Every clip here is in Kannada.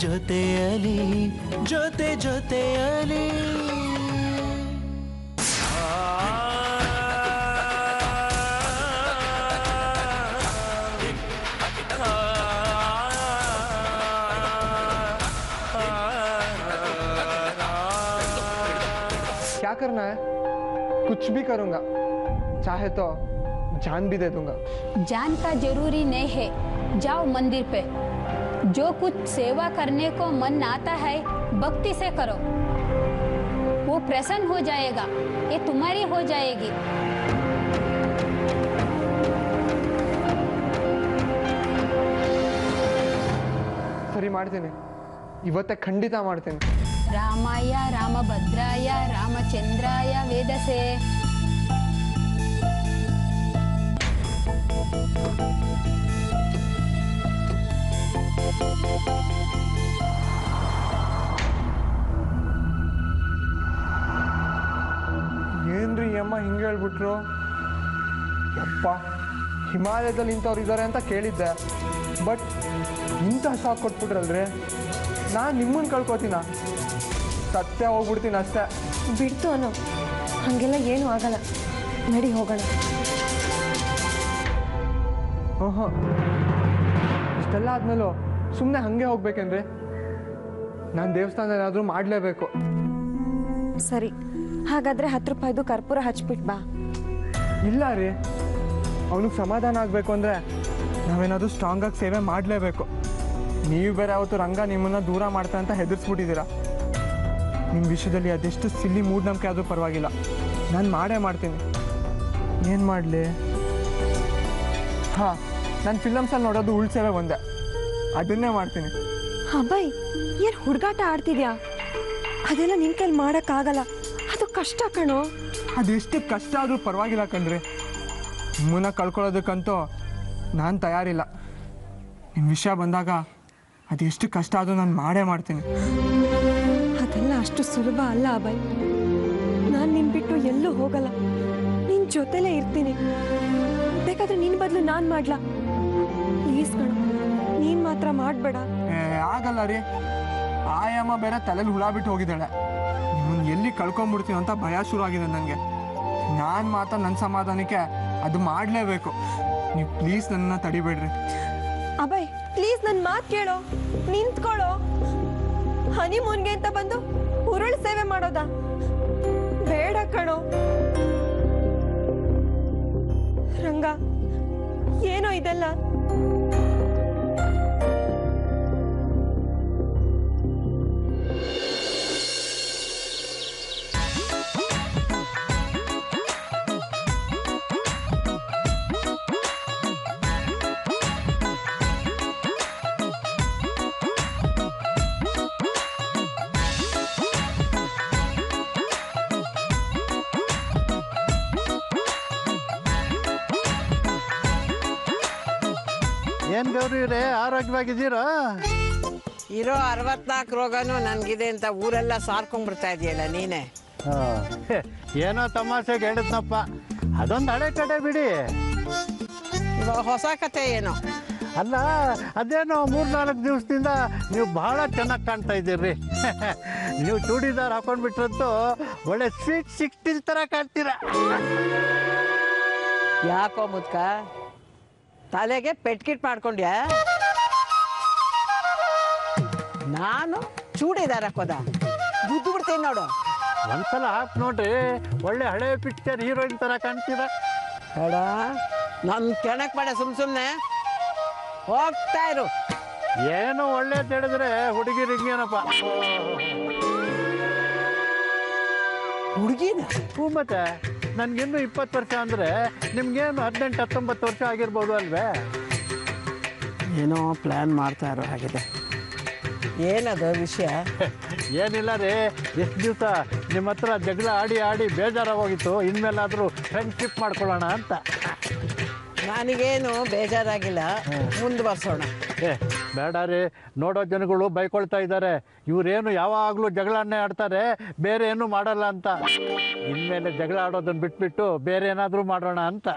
ಜೊತೆಯಲಿ ಜೊತೆ ಜೊತೆಯಲಿ क्या करना है? कुछ भी करूंगा, चाहे तो जान भी दे दूंगा। जान का जरूरी नहीं है, जाओ मंदिर पे। जो कुछ सेवा करने को मन आता है भक्ति से करो, वो प्रसन्न हो जाएगा, ये तुम्हारी हो जाएगी। सरी ಮಾಡ್ತೀನಿ, ಇವತ್ತೇ ಖಂಡಿತ ಮಾಡ್ತೀನಿ. रामाय रामभद्राय रामचंद्राय वेदसे। ಏನ್ರಿ ಅಮ್ಮ ಹಿಂಗೆ ಹೇಳ್ಬಿಟ್ರು? ಯಪ್ಪ, ಹಿಮಾಲಯದಲ್ಲಿ ಇಂಥವ್ರು ಇದ್ದಾರೆ ಅಂತ ಕೇಳಿದ್ದೆ, ಬಟ್ ಇಂಥ ಶಾಕ್ ಕೊಟ್ಬಿಟ್ರಲ್ರಿ. ನಾನು ನಿಮ್ಮನ್ನು ಕಳ್ಕೊತೀನ, ಸತ್ಯ ಹೋಗ್ಬಿಡ್ತೀನಿ ಅಷ್ಟೇ. ಬಿಡ್ತು ಅನ್ನೋ, ಹಾಗೆಲ್ಲ ಏನೂ ಆಗಲ್ಲ, ನಡಿ ಹೋಗೋಣ. ಹಾಂ, ಇಷ್ಟೆಲ್ಲ ಆದ್ಮೇಲೂ ಸುಮ್ಮನೆ ಹಾಗೆ ಹೋಗ್ಬೇಕೇನ್ರಿ? ನಾನು ದೇವಸ್ಥಾನ ಏನಾದರೂ ಮಾಡಲೇಬೇಕು. ಸರಿ, ಹಾಗಾದ್ರೆ 10 ರೂಪಾಯಿದು ಕರ್ಪೂರ ಹಚ್ಬಿಟ್ ಬಾ. ಇಲ್ಲ ರೀ, ಅವನಿಗೆ ಸಮಾಧಾನ ಆಗಬೇಕು ಅಂದರೆ ನಾವೇನಾದರೂ ಸ್ಟ್ರಾಂಗಾಗಿ ಸೇವೆ ಮಾಡಲೇಬೇಕು. ನೀವು ಬೇರೆ ಅವತ್ತು ರಂಗ ನಿಮ್ಮನ್ನು ದೂರ ಮಾಡ್ತಾ ಅಂತ ಹೆದರ್ಸ್ಬಿಟ್ಟಿದ್ದೀರಾ. ನಿಮ್ಮ ವಿಷಯದಲ್ಲಿ ಅದೆಷ್ಟು ಸಿಲ್ಲಿ ಮೂಢನಂಬಿಕೆ ಆದರೂ ಪರವಾಗಿಲ್ಲ, ನಾನು ಮಾಡೇ ಮಾಡ್ತೀನಿ. ಏನು ಮಾಡಲಿ? ಹಾಂ, ನಾನು ಫಿಲಮ್ಸಲ್ಲಿ ನೋಡೋದು ಉಳ್ಸೇವೆ ಒಂದೇ, ಅದನ್ನೇ ಮಾಡ್ತೀನಿ. ಅಬ್ಬಾಯ್, ಏನು ಹುಡುಗಾಟ ಆಡ್ತಿದ್ಯಾ? ಅದೆಲ್ಲ ನಿನ್ನ ಕೈಲಿ ಮಾಡೋಕ್ಕಾಗಲ್ಲ, ಅದು ಕಷ್ಟ ಕಣೋ. ಅದೆಷ್ಟು ಕಷ್ಟ ಆದರೂ ಪರವಾಗಿಲ್ಲ ಕಣ್ರಿ, ನಿಮ್ಮನ್ನ ಕಳ್ಕೊಳ್ಳೋದಕ್ಕಂತೂ ನಾನು ತಯಾರಿಲ್ಲ. ನಿಮ್ಮ ವಿಷಯ ಬಂದಾಗ ಅದೆಷ್ಟು ಕಷ್ಟ ಆದರೂ ನಾನು ಮಾಡೇ ಮಾಡ್ತೀನಿ. ಅದೆಲ್ಲ ಅಷ್ಟು ಸುಲಭ ಅಲ್ಲ ಅಭಯ್. ನಾನು ನಿನ್ನ ಬಿಟ್ಟು ಎಲ್ಲೂ ಹೋಗಲ್ಲ, ನಿನ್ನ ಜೊತೆಲೇ ಇರ್ತೀನಿ. ಬೇಕಾದ್ರೆ ನಿನ್ನ ಬದಲು ನಾನು ಮಾಡ್ಲಾ? ಪ್ಲೀಸ್ ಕಣ, ನೀನು ಮಾತ್ರ ಮಾಡಬೇಡ. ಆಗಲ್ಲ ರೀ, ಆಯಮ್ಮ ಬೇರೆ ತಲೆಯಲ್ಲಿ ಹುಳ ಬಿಟ್ಟು ಹೋಗಿದ್ದಾಳೆ. ನಿಮ್ಮನ್ನು ಎಲ್ಲಿ ಕಳ್ಕೊಂಡ್ಬಿಡ್ತೀವಿ ಅಂತ ಭಯ ಶುರು ಆಗಿದೆ ನನಗೆ. ನಾನು ಮಾತ್ರ ನನ್ನ ಸಮಾಧಾನಕ್ಕೆ ಅದು ಮಾಡಲೇಬೇಕು. ನೀವು ಪ್ಲೀಸ್ ನನ್ನ ತಡಿಬೇಡ್ರಿ. ಅಭಯ್, ಪ್ಲೀಸ್ ನನ್ನ ಮಾತು ಕೇಳೋ, ನಿಂತ್ಕೊಳ್ಳೋ. ಹನಿಮೂನ್ಗೆ ಅಂತ ಬಂದು ಉರುಳು ಸೇವೆ ಮಾಡೋದಾ? ಬೇಡ ಕಣೋ. ರಂಗ, ಏನೋ ಇದೆಲ್ಲ? ಏನ್ ಗೌರಿ ರೇ, ಆರೋಗ್ಯವಾಗಿದ್ದೀರಾ? ಇರೋ 64 ರೋಗನೂ ನನಗಿದೆ ಅಂತ ಊರೆಲ್ಲ ಸಾರ್ಕೊಂಡ್ಬಿಡ್ತಾ ಇದೆಯಲ್ಲ ನೀನೆ. ಏನೋ ತಮಾಷೆಗೆ ಹೇಳಿದ್ನಪ್ಪ, ಅದೊಂದು ಹಳೆ ಕಡೆ ಬಿಡಿ. ಇವಾಗ ಹೊಸ ಕತೆ ಏನೋ. ಅಲ್ಲ, ಅದೇನೋ 3-4 ದಿವಸದಿಂದ ನೀವು ಬಹಳ ಚೆನ್ನಾಗಿ ಕಾಣ್ತಾ ಇದ್ದೀರಿ. ನೀವು ಚೂಡಿದಾರ್ ಹಾಕೊಂಡ್ಬಿಟ್ರಂತೂ ಒಳ್ಳೆ ಸ್ವೀಟ್ 16 ಥರ ಕಾಣ್ತೀರ. ಯಾಕೋ ಮುದ್ಕ, ತಲೆಗೆ ಪೆಟ್ಕಿಟ್ ಮಾಡ್ಕೊಂಡ್ಯಾ? ನಾನು ಚೂಡಿದಾರ ಹಾಕೋದ ಬುದ್ದು ಬಿಡ್ತೀನಿ ನೋಡು. ಒಂದ್ಸಲ ಹಾಕಿ ನೋಡ್ರಿ, ಒಳ್ಳೆ ಹಳೆ ಪಿಕ್ಚರ್ ಹೀರೋಯಿನ್ ಥರ ಕಾಣ್ತೀರ. ಬೇಡ, ನನ್ನ ಕೆಣಕ್ ಬೇಡ, ಸುಮ್ಮನೆ ಹೋಗ್ತಾ ಇರು. ಏನೋ ಒಳ್ಳೇದು ಹೇಳಿದ್ರೆ ಹುಡುಗಿರಿಗೇನಪ್ಪ. ಹುಡುಗಿನ? ಹ್ಞೂ, ಮತ್ತೆ ನನಗಿನ್ನೂ 20 ವರ್ಷ ಅಂದರೆ ನಿಮ್ಗೇನು 18-19 ವರ್ಷ ಆಗಿರ್ಬೋದು ಅಲ್ವೇ? ಏನೋ ಪ್ಲ್ಯಾನ್ ಮಾಡ್ತಾ ಇರೋ ಹಾಗಿದೆ. ಏನದು ವಿಷಯ? ಏನಿಲ್ಲ ರೀ, ಎಷ್ಟು ದಿವಸ ನಿಮ್ಮ ಹತ್ರ ಜಗಳ ಆಡಿ ಆಡಿ ಬೇಜಾರಾಗೋಗಿತ್ತು, ಇನ್ಮೇಲಾದರೂ ಫ್ರೆಂಡ್ಶಿಪ್ ಮಾಡ್ಕೊಳ್ಳೋಣ ಅಂತ. ನನಗೇನು ಬೇಜಾರಾಗಿಲ್ಲ, ಮುಂದುವರ್ಸೋಣ. ಬೇಡ ರೀ, ನೋಡೋ ಜನಗಳು ಬೈಕೊಳ್ತಾ ಇದ್ದಾರೆ, ಇವರೇನು ಯಾವಾಗಲೂ ಜಗಳನ್ನೇ ಆಡ್ತಾರೆ, ಬೇರೆ ಏನು ಮಾಡಲ್ಲ ಅಂತ. ಇನ್ಮೇಲೆ ಜಗಳ ಆಡೋದನ್ನು ಬಿಟ್ಬಿಟ್ಟು ಬೇರೆ ಏನಾದರೂ ಮಾಡೋಣ ಅಂತ.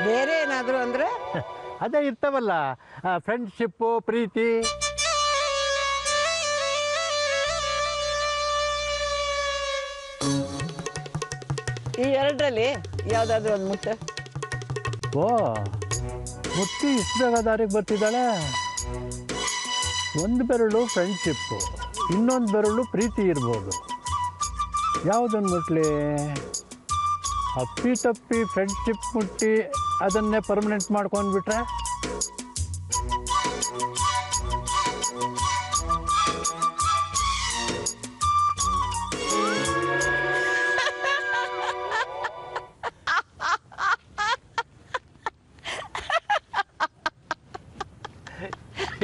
ಬೇರೆ ಏನಾದರೂ ಅಂದರೆ ಅದೇ ಇರ್ತಾವಲ್ಲ, ಫ್ರೆಂಡ್ಶಿಪ್ಪು, ಪ್ರೀತಿ. ಈ ಎರಡರಲ್ಲಿ ಯಾವುದಾದ್ರೂ ಒಂದು ಮುಟ್ಟು. ಓ ಮುತ್ತಿ ಇಷ್ಟು ಬೇಗ ದಾರಿಗೆ ಬರ್ತಿದ್ದಾಳೆ. ಒಂದು ಬೆರಳು ಫ್ರೆಂಡ್ಶಿಪ್ಪು, ಇನ್ನೊಂದು ಬೆರಳು ಪ್ರೀತಿ ಇರ್ಬೋದು. ಯಾವುದನ್ನು ಮುಟ್ಲಿ? ಅಪ್ಪಿ ತಪ್ಪಿ ಫ್ರೆಂಡ್ಶಿಪ್ ಮುಟ್ಟಿ ಅದನ್ನೇ ಪರ್ಮನೆಂಟ್ ಮಾಡ್ಕೊಂಡ್ಬಿಟ್ರೆ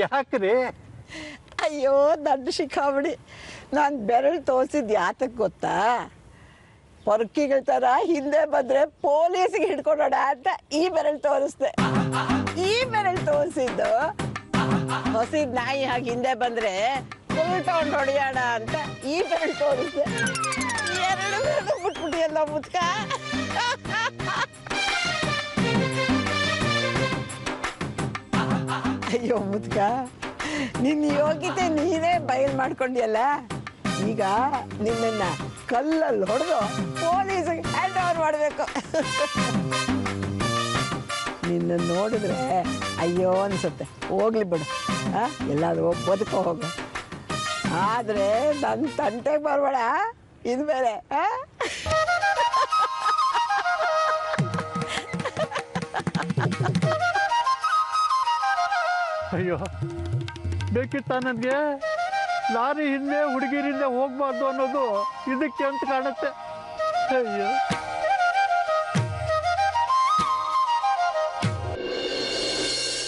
ಯಾಕ್ರಿ? ಅಯ್ಯೋ ದೊಡ್ಡ ಶಿಖಾಮಣಿ, ನಾನು ಬೆರಳು ತೋರಿಸಿದ್ದು ಯಾತಕ್ಕೆ ಗೊತ್ತಾ? ಪೊರ್ಕಿಗಳ ಥರ ಹಿಂದೆ ಬಂದರೆ ಪೊಲೀಸಿಗೆ ಹಿಡ್ಕೊಂಡೋಣ ಅಂತ ಈ ಬೆರಳು ತೋರಿಸ್ದೆ. ಈ ಬೆರಳು ತೋರಿಸಿದ್ದು ಹೊಸಿದ್ ನಾಯಿ ಹಾಗೆ ಹಿಂದೆ ಬಂದರೆ ಫುಲ್ ತಗೊಂಡು ಹೊಡೆಯೋಣ ಅಂತ ಈ ಬೆರಳು ತೋರಿಸ್ದೆ. ಎರಡು ಬೆರಳು ಬಿಟ್ಬಿಟ್ಟಿಯಲ್ಲ ಮುದ್ಕ. ಅಯ್ಯೋ ಮುದ್ಕ, ನಿನ್ನ ಯೋಗ್ಯತೆ ನೀನೇ ಬಯಲು ಮಾಡ್ಕೊಂಡಿಯಲ್ಲ. ಈಗ ನಿನ್ನನ್ನ ಕಲ್ಲಲ್ಲಿ ಹೊಡೆದು ಪೊಲೀಸಿಗೆ ಹ್ಯಾಂಡ್ ಓವರ್ ಮಾಡಬೇಕು. ನಿನ್ನ ನೋಡಿದ್ರೆ ಅಯ್ಯೋ ಅನ್ಸುತ್ತೆ. ಹೋಗ್ಲಿ ಬಿಡು, ಎಲ್ಲಾದ್ರೂ ಹೋಗಿ ಬದುಕೋ ಹೋಗು. ಆದರೆ ನನ್ನ ತಂಟೆಗೆ ಬರಬೇಡ ಇದು ಬೇರೆ. ಅಯ್ಯೋ ಬೇಕಿತ್ತ ನನಗೆ? ಲಾರಿ ಹಿಂದೆ ಹುಡುಗಿರಿಂದ ಹೋಗ್ಬಾರ್ದು ಅನ್ನೋದು ಇದಕ್ಕೆ ಅಂತ ಕಾಣುತ್ತೆ. ಅಯ್ಯೋ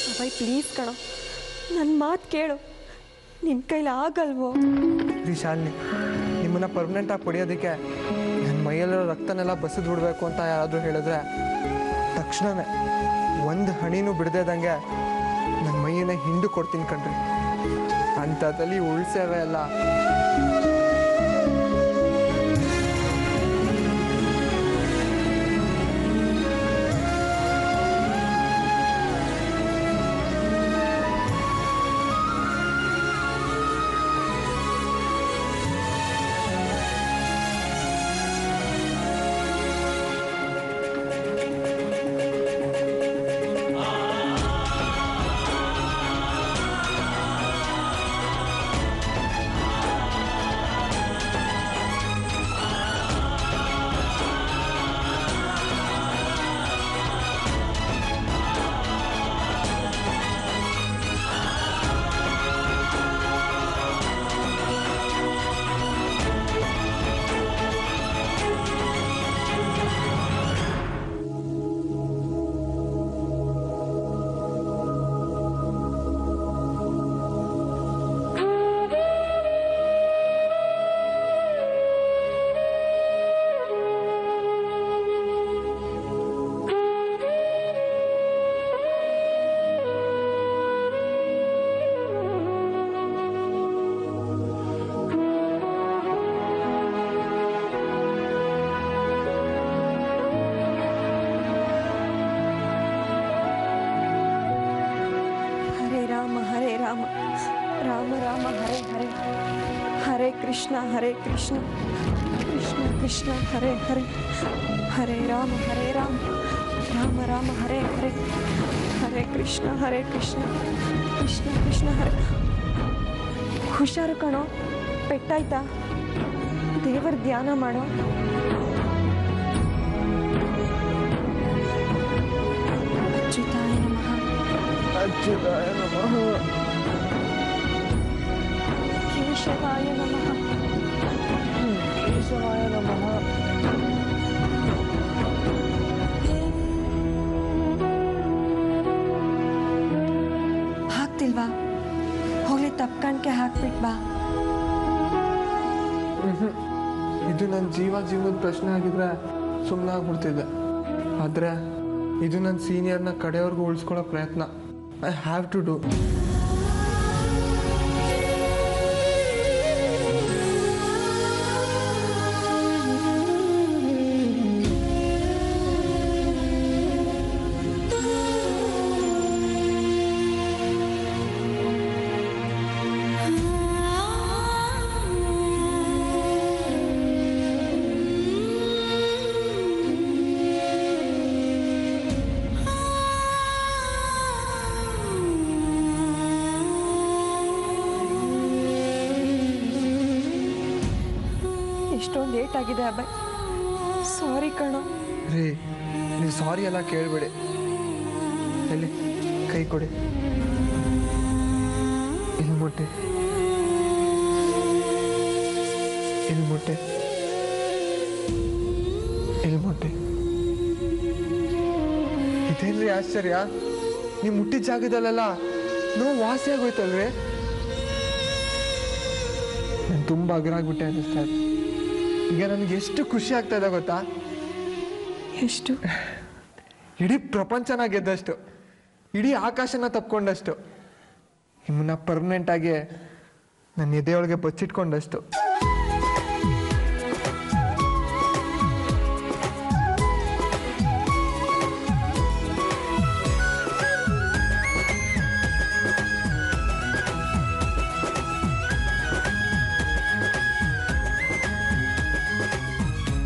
ಅಭಯ್ ಪ್ಲೀಸ್ ಕಣೋ, ನನ್ನ ಮಾತು ಕೇಳು. ನಿನ್ನ ಕೈಲಿ ಆಗಲ್ವೋ? ಶಾಲಿನಿ, ನಿಮ್ಮನ್ನ ಪರ್ಮನೆಂಟಾಗಿ ಪಡೆಯೋದಕ್ಕೆ ನನ್ನ ಮೈಯಲ್ಲಿರೋ ರಕ್ತನೆಲ್ಲ ಬಸಿದು ಬಿಡಬೇಕು ಅಂತ ಯಾರಾದರೂ ಹೇಳಿದ್ರೆ ತಕ್ಷಣವೇ ಒಂದು ಹಣಿನೂ ಬಿಡದೇದಂಗೆ ನನ್ನ ಮೈಯನ್ನ ಹಿಂಡು ಕೊಡ್ತೀನಿ ಕಣ್ರಿ. ಅಂಥದ್ದಲ್ಲಿ ಉಳ್ಸೇವೆ ಎಲ್ಲ. ರಾಮ ರಾಮ ಹರೇ ಹರೇ, ಹರೇ ಕೃಷ್ಣ ಕೃಷ್ಣ ಕೃಷ್ಣ ಹರೇ ಹರೇ, ಹರೇ ರಾಮ ರಾಮ ರಾಮ ಹರೇ ಹರೇ, ಹರೇ ಕೃಷ್ಣ ಕೃಷ್ಣ ಕೃಷ್ಣ ಹರೇ. ಹುಷಾರು ಕಣೋ, ಪೆಟ್ಟಾಯ್ತಾ? ದೇವರ ಧ್ಯಾನ ಮಾಡೋ. ಅಚ್ಯುತಾಯ ನಮಃ, ಅಚ್ಯುತಾಯ ನಮಃ, ಕೇಶವಾಯ ನಮಃ, ಕೇಶವಾಯ ನಮಃ. ಹಾಕ್ತಿಲ್ವಾ? ಹೋಗ್ಲಿ ತಪ್ಕಣ್ಕೆ ಹಾಕ್ಬಿಟ್ ಬಾ. ಇದು ನನ್ನ ಜೀವನದ ಪ್ರಶ್ನೆ ಆಗಿದ್ರೆ ಸುಮ್ಮನೆ ಆಗ್ಬಿಡ್ತಿದ್ದೆ. ಆದರೆ ಇದು ನನ್ನ ಸೀನಿಯರ್ನ ಕಡೆಯವ್ರಿಗೂ ಉಳಿಸ್ಕೊಳ್ಳೋ ಪ್ರಯತ್ನ. I have to do. ಇಷ್ಟೊಂದು ಲೇಟ್ ಆಗಿದೆ ಅಭಯ್. ಸಾರಿ ಕಣೋ. ರೀ ನೀವು ಸಾರಿ ಎಲ್ಲ ಕೇಳಬೇಡಿ. ಎಲ್ಲಿ ಕೈ ಕೊಡಿ. ಇಲ್ಲಿ ಮುಟ್ಟೆ, ಇಲ್ಲಿ ಮುಟ್ಟೆ, ಇಲ್ಲಿ ಮುಟ್ಟೆ. ಇದೇನ್ರಿ ಆಶ್ಚರ್ಯ, ನೀವು ಮುಟ್ಟಿದ ಜಾಗದಲ್ಲೆಲ್ಲ ನೋವು ವಾಸಿ ಆಗೋಯ್ತಲ್ರಿ. ನಾನು ತುಂಬ ಅಗ್ರಾಗ್ಬಿಟ್ಟೆ ಅನ್ನಿಸ್ತಾ ಇದೆ. ಈಗ ನನಗೆ ಎಷ್ಟು ಖುಷಿ ಆಗ್ತಾ ಇದೆ ಗೊತ್ತಾ? ಎಷ್ಟು? ಇಡೀ ಪ್ರಪಂಚನ ಗೆದ್ದಷ್ಟು, ಇಡೀ ಆಕಾಶನ ತಪ್ಕೊಂಡಷ್ಟು, ನಿಮ್ಮನ್ನ ಪರ್ಮನೆಂಟಾಗಿ ನನ್ನ ಎದೆಯೊಳಗೆ ಬಚ್ಚಿಟ್ಕೊಂಡಷ್ಟು.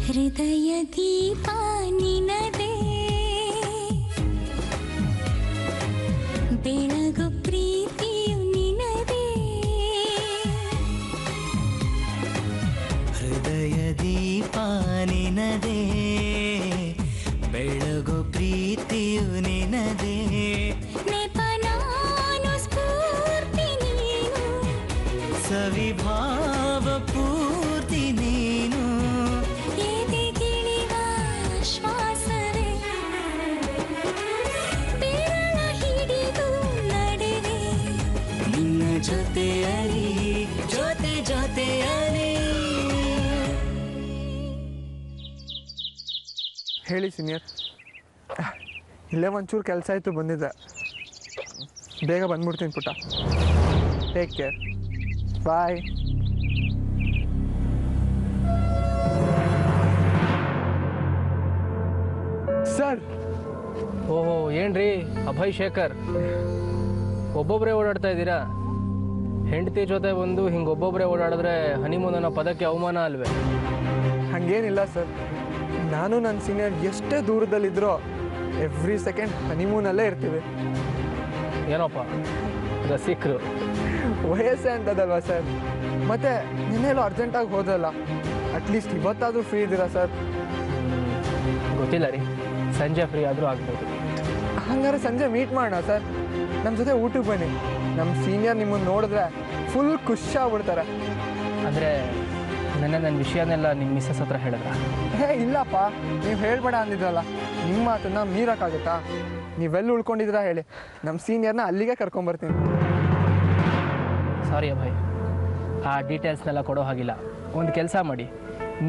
ಹೃದಯ ದೀಪ ನಿನದೇ, ಬೆಳಗು ಪ್ರೀತಿಯು ನಿನದೇ. ಹೃದಯ ದೀಪ ನಿನದೇ, ಬೆಳಗು ಪ್ರೀತಿಯು ನಿನದೇ. ನೆಪ ನಾನು ಸ್ಫೂರ್ತಿ ನೀನು, ಸವಿಭಾವ ಪೂರ್ತಿ ನೀನು. ಎದೆಗಿಳಿವ ಶ್ವಾಸವೇ, ಬೆರಳ ಹಿಡಿದು ನಡೆವೆ ನಿನ್ನ ಜೊತೆಯಲಿ, ಜೊತೆ ಜೊತೆಯಲಿ. ಹೇಳಿ ಸೀನಿಯರ್. ಇಲ್ಲೇ ಒಂಚೂರು ಕೆಲಸ ಆಯಿತು, ಬಂದಿದ್ದೆ. ಬೇಗ ಬಂದ್ಬಿಡ್ತೀನಿ ಪುಟ್ಟ. ಟೇಕ್ ಕೇರ್, ಬಾಯ್. ಸರ್. ಓಹೋ, ಏನ್ರಿ ಅಭಯ್ ಶೇಖರ್, ಒಬ್ಬೊಬ್ಬರೇ ಓಡಾಡ್ತಾ ಇದ್ದೀರಾ? ಹೆಂಡತಿ ಜೊತೆ ಬಂದು ಹಿಂಗೆ ಒಬ್ಬೊಬ್ಬರೇ ಓಡಾಡಿದ್ರೆ ಹನಿಮೂನ್ ಅನ್ನೋ ಪದಕ್ಕೆ ಅವಮಾನ ಅಲ್ವೇ? ಹಾಗೇನಿಲ್ಲ ಸರ್, ನಾನು ನನ್ನ ಸೀನಿಯರ್ ಎಷ್ಟೇ ದೂರದಲ್ಲಿದ್ದರೋ ಎವ್ರಿ ಸೆಕೆಂಡ್ ಹನಿಮೂನಲ್ಲೇ ಇರ್ತೀವಿ. ಏನಪ್ಪ ರಸಿಕರು? ವಯಸ್ಸೇ ಅಂತದಲ್ವಾ ಸರ್. ಮತ್ತೆ ನಿನ್ನೆಲ್ಲೋ ಅರ್ಜೆಂಟಾಗಿ ಹೋದಲ್ಲ, ಅಟ್ಲೀಸ್ಟ್ ಇವತ್ತಾದರೂ ಫ್ರೀ ಇದ್ದೀರಾ ಸರ್? ಗೊತ್ತಿಲ್ಲ ರೀ, ಸಂಜೆ ಫ್ರೀ ಆದರೂ ಆಗ್ಬೋದು. ಹಂಗಾರೆ ಸಂಜೆ ಮೀಟ್ ಮಾಡೋಣ ಸರ್. ನಮ್ಮ ಜೊತೆ ಊಟಕ್ಕೆ ಬನ್ನಿ. ನಮ್ಮ ಸೀನಿಯರ್ ನಿಮ್ಮನ್ನು ನೋಡಿದ್ರೆ ಫುಲ್ ಖುಷಿ ಆಗ್ಬಿಡ್ತಾರೆ. ಅಂದರೆ ನನ್ನ ವಿಷಯನೆಲ್ಲ ನಿಮ್ಮ ಮಿಸ್ಸಸ್ ಹತ್ರ ಹೇಳಿದ್ರ? ಇಲ್ಲಪ್ಪ, ನೀವು ಹೇಳ್ಬೇಡ ಅಂದಿದ್ರಲ್ಲ, ನಿಮ್ಮ ಮಾತನ್ನ ಮೀರೋಕ್ಕಾಗುತ್ತಾ? ನೀವೆಲ್ಲಿ ಉಳ್ಕೊಂಡಿದ್ದೀರಾ ಹೇಳಿ, ನಮ್ಮ ಸೀನಿಯರ್ನ ಅಲ್ಲಿಗೆ ಕರ್ಕೊಂಬರ್ತೀನಿ. ಸಾರಿ ಅಭಯ್, ಆ ಡೀಟೇಲ್ಸ್ನೆಲ್ಲ ಕೊಡೋ ಹಾಗಿಲ್ಲ. ಒಂದು ಕೆಲಸ ಮಾಡಿ,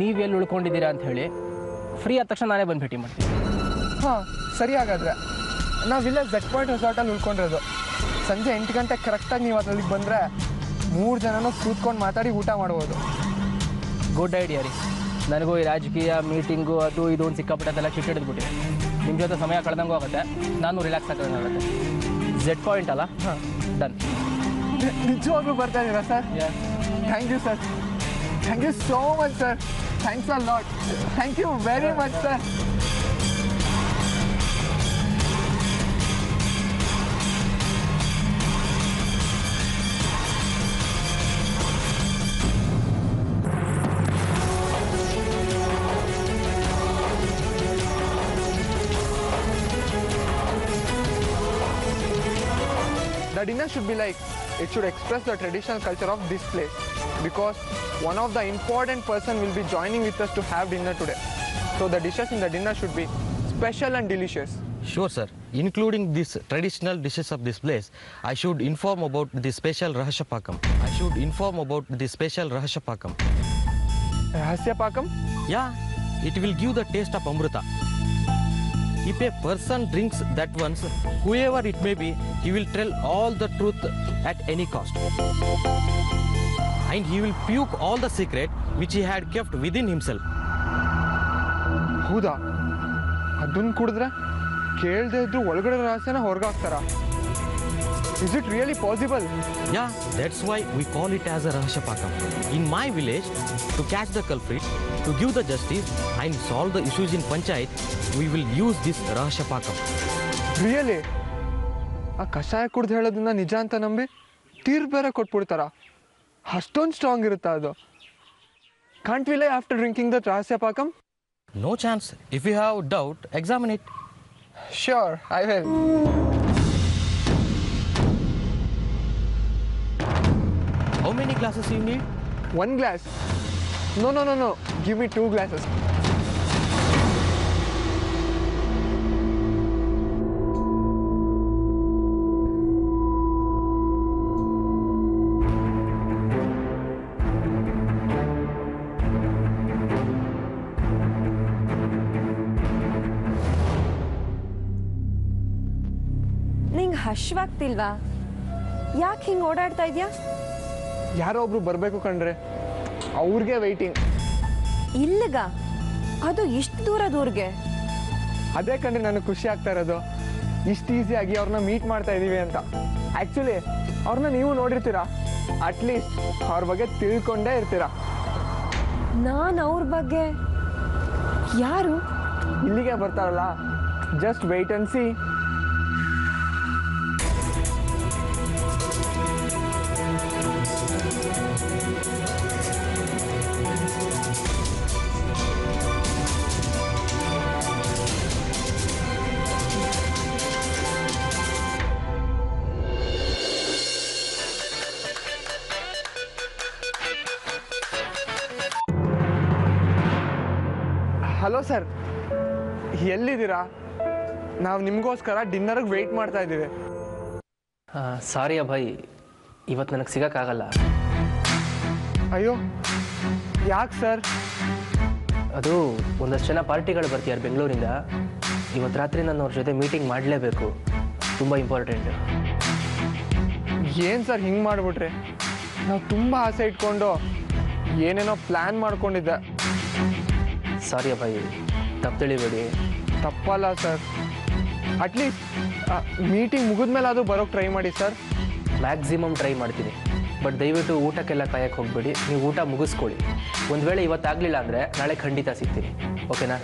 ನೀವೆಲ್ಲಿ ಉಳ್ಕೊಂಡಿದ್ದೀರಾ ಅಂತ ಹೇಳಿ, ಫ್ರೀ ಆದ ತಕ್ಷಣ ನಾನೇ ಬಂದು ಭೇಟಿ ಮಾಡ್ತೀನಿ. ಹಾಂ ಸರಿ. ಹಾಗಾದರೆ ನಾವಿಲ್ಲೇ ಜೆಟ್ ಪಾಯಿಂಟ್ ರೆಸಾರ್ಟಲ್ಲಿ ಉಳ್ಕೊಂಡಿರೋದು. ಸಂಜೆ 8 ಗಂಟೆಗೆ ಕರೆಕ್ಟಾಗಿ ನೀವು ಅದ್ರಲ್ಲಿಗೆ ಬಂದರೆ 3 ಜನನೂ ಕೂತ್ಕೊಂಡು ಮಾತಾಡಿ ಊಟ ಮಾಡ್ಬೋದು. ಗುಡ್ ಐಡಿಯಾ ರೀ. ನನಗೂ ಈ ರಾಜಕೀಯ ಮೀಟಿಂಗು ಅದು ಇದು ಒಂದು ಸಿಕ್ಕಾಪಟ್ಟೆ ಅದೆಲ್ಲ ಚಿಟ್ಟಿಡ್ಬಿಟ್ಟಿದೆ. ನಿಮ್ಮ ಜೊತೆ ಸಮಯ ಕಳೆದಂಗೂ ಆಗುತ್ತೆ, ನಾನು ರಿಲ್ಯಾಕ್ಸ್ ಆಗೋದಂಗಾಗುತ್ತೆ. ಜೆಟ್ ಪಾಯಿಂಟ್ ಅಲ್ಲ? ಹಾಂ ಡನ್. ನಿಜವಾಗ್ಲೂ ಬರ್ತಾ ಇದ್ದೀರಾ sir? Thank you sir. Thank you so much sir. Thanks a lot. Thank you very much sir. The dinner should be like, it should express the traditional culture of this place, because one of the important person will be joining with us to have dinner today. So the dishes in the dinner should be special and delicious. Sure, sir. Including these traditional dishes of this place, I should inform about the special Rahasya Pakam. I should inform about the special Rahasya Pakam. Rahasya Pakam? Yeah, it will give the taste of Amrita. If a person drinks that once, whoever it may be, he will tell all the truth at any cost. And he will puke all the secret which he had kept within himself. ಹೌದಾ? ಅದನ್ನು ಕುಡಿದ್ರೆ ಕೇಳದೆ ಇದ್ರು ಒಳಗಡೆ ರಹಸ್ಯನ ಹೊರಗಾಕ್ತಾರ? Is it really possible? Yeah, that's why we call it as a Rahasya Pakam. In my village, to catch the culprit, to give the justice and solve the issues in Panchayat, we will use this Rahasya Pakam. Really? ಆ ಕಷಾಯ ಕುಡ್ದು ಹೇಳೋದನ್ನ ನಿಜ ಅಂತ ನಂಬಿ ತೀರ್ಪು ಬೇರೆ ಕೊಟ್ಬಿಡ್ತಾರ? ಅಷ್ಟೊಂದು ಸ್ಟ್ರಾಂಗ್ ಇರುತ್ತಾ ಅದು? Can't we lie after drinking the Rahasya Pakam? No chance. If you have doubt, examine it. Sure, I will. How many glasses you need? 1 glass. No. Give me 2 glasses. ನಿಂಗೆ ಹಶ್ವಾಗ್ತಿಲ್ವಾ? ಯಾಕೆ ಹಿಂಗೆ ಓಡಾಡ್ತಾ ಇದೆಯಾ? ಯಾರೋ ಒಬ್ರು ಬರಬೇಕು ಕಣ್ರೆ, ಅವ್ರಿಗೆ ವೆಯ್ಟಿಂಗ್. ಇಲ್ಲಿಗ? ಅದು ಇಷ್ಟು ದೂರದೂರ್ಗೆ? ಅದೇ ಕಣ್ರಿ ನನಗೆ ಖುಷಿ ಆಗ್ತಾ ಇರೋದು, ಇಷ್ಟು ಈಸಿಯಾಗಿ ಅವ್ರನ್ನ ಮೀಟ್ ಮಾಡ್ತಾ ಇದ್ದೀವಿ ಅಂತ. ಆ್ಯಕ್ಚುಲಿ ಅವ್ರನ್ನ ನೀವು ನೋಡಿರ್ತೀರಾ, ಅಟ್ಲೀಸ್ಟ್ ಅವ್ರ ಬಗ್ಗೆ ತಿಳ್ಕೊಂಡೇ ಇರ್ತೀರಾ. ನಾನು ಅವ್ರ ಬಗ್ಗೆ? ಯಾರು? ಇಲ್ಲಿಗೆ ಬರ್ತಾರಲ್ಲ, just weight and C. Hello sir, ಎಲ್ಲಿದ್ದೀರಾ? ನಾವು ನಿಮಗೋಸ್ಕರ ಡಿನ್ನರ್ಗೆ ವೆಯ್ಟ್ ಮಾಡ್ತಾ ಇದ್ದೀವಿ. ಸಾರಿ ಅಭಯ್, ಇವತ್ತು ನನಗೆ ಸಿಗೋಕ್ಕಾಗಲ್ಲ. ಅಯ್ಯೋ, ಯಾಕೆ ಸರ್? ಅದು ಒಂದಷ್ಟು ಜನ ಪಾರ್ಟಿಗಳು ಬರ್ತೀಯಾರು ಬೆಂಗಳೂರಿಂದ. ಇವತ್ತು ರಾತ್ರಿ ನಾನು ಅವ್ರ ಜೊತೆ ಮೀಟಿಂಗ್ ಮಾಡಲೇಬೇಕು, ತುಂಬ ಇಂಪಾರ್ಟೆಂಟ್. ಏನು ಸರ್ ಹಿಂಗೆ ಮಾಡಿಬಿಟ್ರಿ? ನಾವು ತುಂಬ ಆಸೆ ಇಟ್ಕೊಂಡು ಏನೇನೋ ಪ್ಲ್ಯಾನ್ ಮಾಡ್ಕೊಂಡಿದ್ದೆ. ಸಾರಿ ಅಭಯ್, ತಪ್ಪು ತಿಳಿಬೇಡಿ. ತಪ್ಪಲ್ಲ ಸರ್, ಅಟ್ಲೀಸ್ಟ್ ಮೀಟಿಂಗ್ ಮುಗಿದ್ಮೇಲೆ ಅದು ಬರೋಕ್ಕೆ ಟ್ರೈ ಮಾಡಿ ಸರ್. ಮ್ಯಾಕ್ಸಿಮಮ್ ಟ್ರೈ ಮಾಡ್ತೀನಿ, ಬಟ್ ದಯವಿಟ್ಟು ಊಟಕ್ಕೆಲ್ಲ ಕಾಯಕ್ಕೆ ಹೋಗ್ಬೇಡಿ. ನೀವು ಊಟ ಮುಗಿಸ್ಕೊಳ್ಳಿ. ಒಂದು ವೇಳೆ ಇವತ್ತಾಗಲಿಲ್ಲ ಅಂದರೆ ನಾಳೆ ಖಂಡಿತ ಸಿಗ್ತೀನಿ, ಓಕೆನಾ?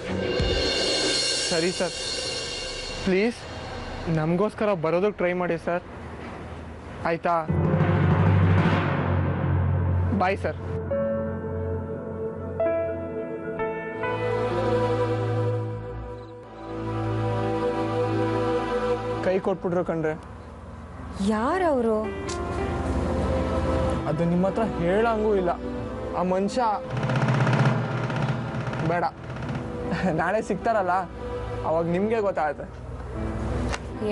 ಸರಿ ಸರ್, ಪ್ಲೀಸ್ ನಮಗೋಸ್ಕರ ಬರೋದಕ್ಕೆ ಟ್ರೈ ಮಾಡಿ ಸರ್, ಆಯಿತಾ? Bye sir. ಕೈ ಕೊಟ್ಬಿಟ್ರು ಕಣ್ರೆ. ಯಾರವರು? ಅದು ನಿಮ್ಮ ಹತ್ರ ಹೇಳಂಗೂ ಇಲ್ಲ. ಆ ಮನುಷ್ಯ ಬೇಡ, ನಾಳೆ ಸಿಗ್ತಾರಲ್ಲ ಅವಾಗ ನಿಮಗೆ ಗೊತ್ತಾಗುತ್ತೆ.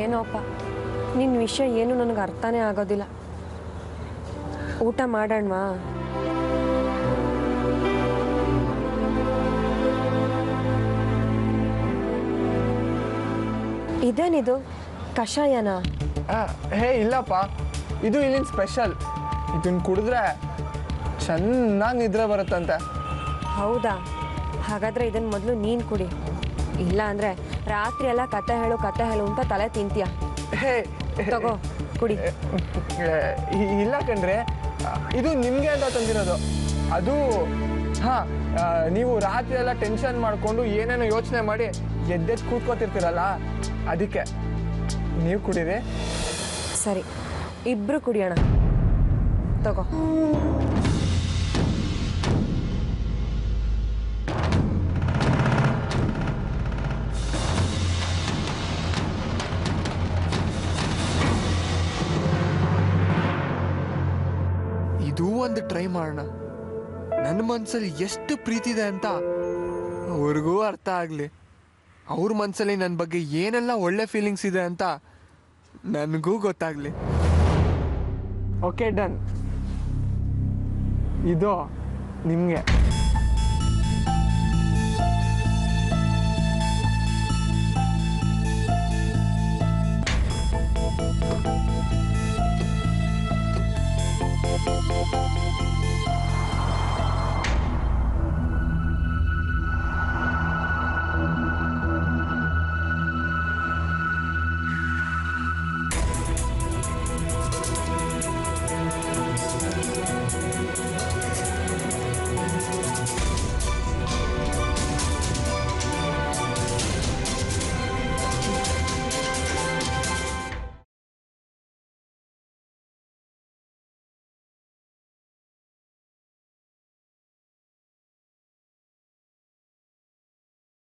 ಏನೋಪ್ಪ, ನಿನ್ನ ವಿಷಯ ಏನು ನನಗೆ ಅರ್ಥನೇ ಆಗೋದಿಲ್ಲ. ಊಟ ಮಾಡೋಣವಾ? ಇದೇನಿದು ಕಷಾಯನ? ಹೇ ಇಲ್ಲಪ್ಪ, ಇದು ಇಲ್ಲಿನ ಸ್ಪೆಷಲ್. ಇದನ್ನು ಕುಡಿದ್ರೆ ಚೆನ್ನಾಗಿ ನಿದ್ರೆ ಬರುತ್ತಂತೆ. ಹೌದಾ? ಹಾಗಾದರೆ ಇದನ್ನು ಮೊದಲು ನೀನು ಕುಡಿ, ಇಲ್ಲ ಅಂದರೆ ರಾತ್ರಿ ಎಲ್ಲ ಕತೆ ಹೇಳು ಅಂತ ತಲೆ ತಿಂತೀಯ. ಹೇ ತಗೋ ಕುಡಿ. ಇಲ್ಲ ಕಣ್ರೆ, ಇದು ನಿಮಗೆ ಅಂತ ತಂದಿರೋದು. ಅದು ಹಾಂ, ನೀವು ರಾತ್ರಿ ಎಲ್ಲ ಟೆನ್ಷನ್ ಮಾಡಿಕೊಂಡು ಏನೇನೋ ಯೋಚನೆ ಮಾಡಿ ಎದ್ದೆದ್ದು ಕೂತ್ಕೋತಿರ್ತೀರಲ್ಲ, ಅದಕ್ಕೆ ನೀವು ಕುಡೀರಿ. ಸರಿ, ಇಬ್ಬರು ಕುಡಿಯೋಣ. ತಗೋ. ಇದೂ ಒಂದು ಟ್ರೈ ಮಾಡೋಣ. ನನ್ನ ಮನಸ್ಸಲ್ಲಿ ಎಷ್ಟು ಪ್ರೀತಿ ಇದೆ ಅಂತ ಅವ್ರಿಗೂ ಅರ್ಥ ಆಗಲಿ. ಅವ್ರ ಮನಸ್ಸಲ್ಲಿ ನನ್ನ ಬಗ್ಗೆ ಏನೆಲ್ಲ ಒಳ್ಳೆ ಫೀಲಿಂಗ್ಸ್ ಇದೆ ಅಂತ ನನಗೂ ಗೊತ್ತಾಗಲಿ. Okay, done. ಇದು ನಿಮಗೆ.